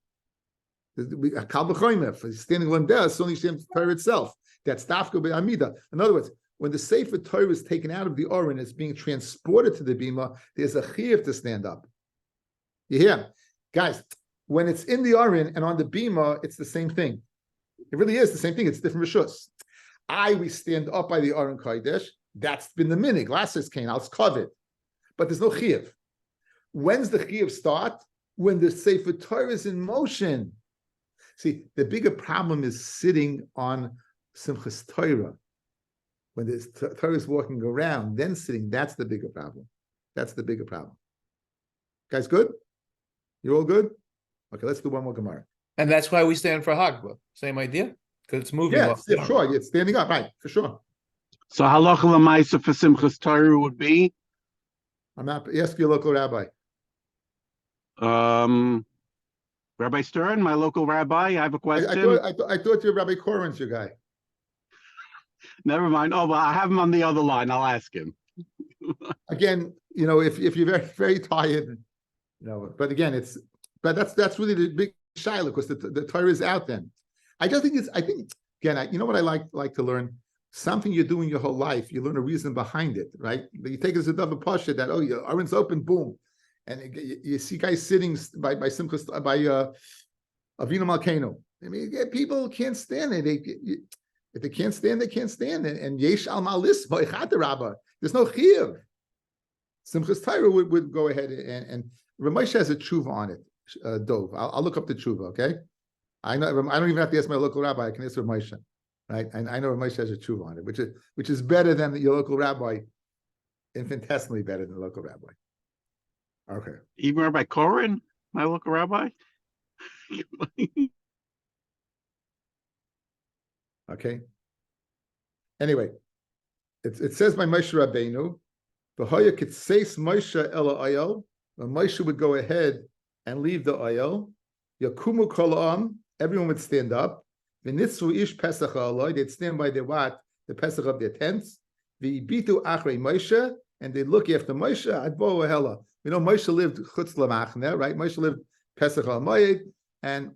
Kal b'choymer, standing alone there, it's only Shem Torah itself. That's dafka be'amida. In other words, when the Sefer Torah is taken out of the Oren, it's being transported to the Bima, there's a chiyuv to stand up. You hear? Guys, when it's in the Oren and on the Bima, it's the same thing. It really is the same thing. It's different rishus. We stand up by the Oren Kodesh. That's been the minig. Last says Cain, I'll cover it. But there's no chiyuv. When's the chiyuv start? When the Sefer Torah is in motion. See, the bigger problem is sitting on Simchas Torah. When the Torah is walking around, then sitting, that's the bigger problem. That's the bigger problem. Guys, good? You all good? Okay, let's do one more Gemara. And that's why we stand for Hagba. Same idea? Because it's moving. Yeah, sure. It's standing up, right, for sure. So halacha l'maisa for Simchas Torah would be? I'm not ask your local rabbi. Rabbi Stern, my local rabbi, I have a question. I thought you're Rabbi Koren's your guy. Never mind. Oh, well, I have him on the other line. I'll ask him. Again, if you're very, very tired, but again, that's really the big shaila, because the Torah is out then. I think again, you know what I like to learn? Something you're doing your whole life, you learn a reason behind it, right? You take it as a double pasha that, your Aron's open, boom. And you see guys sitting by Simchas, by Avinu Malkeinu. I mean, people can't stand it. If they can't stand, they can't stand it. And yesh al malis rabba. There's no chiyuv. Simchas Torah would go ahead and Ramesh has a tshuva on it. Dov. I'll look up the tshuva. Okay. I know. I don't even have to ask my local rabbi. I can ask Ramesh, right? And I know Ramesh has a tshuva on it, which is better than your local rabbi, infinitesimally better than the local rabbi. Okay. Even Rabbi Koren, my local rabbi. Okay. Anyway, it says by Moshe Rabbeinu, "V'hoya kitseis Moshe ela oyel." When Moshe would go ahead and leave the oyel, Yakumu kol ha'am, everyone would stand up. V'nitzvu ish pesach ha'aloi, they'd stand by their what? The pesach of their tents. V'yibitu achrei Moshe, and they'd look after Moshe. Adbo ha'hela. We know Moshe lived chutz lamachne, right? Moshe lived pesach ha'amoyed, and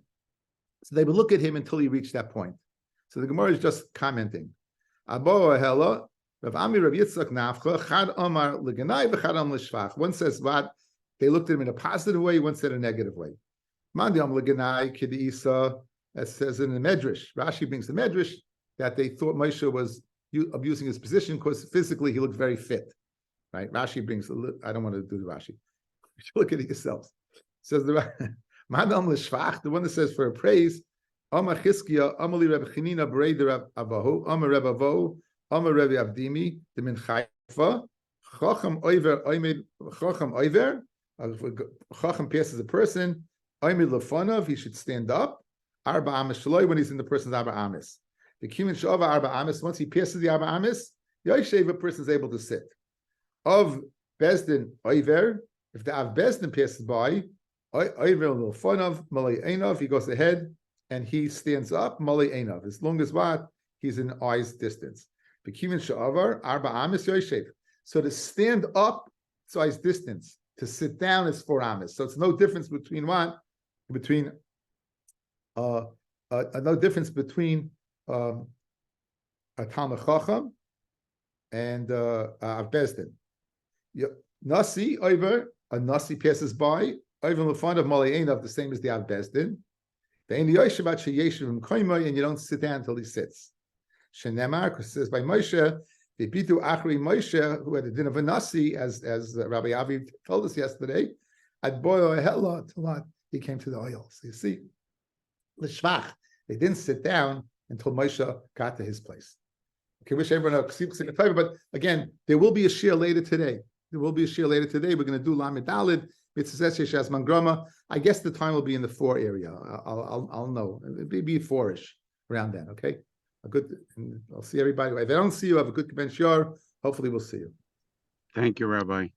so they would look at him until he reached that point. So the Gemara is just commenting. Abo ha'hela, Rav Ami Rav Yitzchak Nafcha, Chad Omar l'ganai v'chad Omar l'shvach. One says what? They looked at him in a positive way, one said a negative way. Mandi Omar l'ganai k'di'isa, as says in the Medrash. Rashi brings the Medrash that they thought Moshe was abusing his position because physically he looked very fit. Right? Rashi brings, I don't want to do the Rashi. You should look at it yourselves. It says the one that says for a praise, Amar Chizkiya, Amali Reb Chanina, Bereder Reb Avahu, Amar Reb Avo, Amar Reb Avdimi, the Min Chaifa, Chacham Oiver, Chacham Oiver, Chacham passes a person, Oimid Lefonov, he should stand up, Arba Amis Shaloi, when he's in the person's Arba Amis. The Kimin Shava Arba Amis, once he passes the Arba Amis, Yoshev, a person is able to sit. Of Bezdin Oiver, if the Av Bezdin passes by, Oiver Lefonov, Malay Einov, he goes ahead and he stands up, Malay Einov, as long as what? He's in eyes distance. The Kimin Shavar, Arba Amis Yoshev. So to stand up, it's eyes distance. To sit down is 4 amis. So it's no difference between what? Between no difference between a Talmud Chacham and a Bezdin. Nasi over, a Nasi passes by, over in front of Mali Einav, the same as the Av Bezdin. And you don't sit down until he sits. Shenemar says by Moshe, the Bitu Achri Moshe, who had a din of a Nasi, as Rabbi Avi told us yesterday, at Boyo Hella till he came to the oil. So you see, L'shvach, they didn't sit down until Moshe got to his place. Okay, wish everyone a but again, there will be a shir later today. We're going to do Lamed Dalid, Mitzvah Shas Mangrama. I guess the time will be in the 4 area. I'll know. It'll be 4-ish around then. Okay, I'll see everybody. If I don't see you, have a good Ben Shor. Hopefully, we'll see you. Thank you, Rabbi.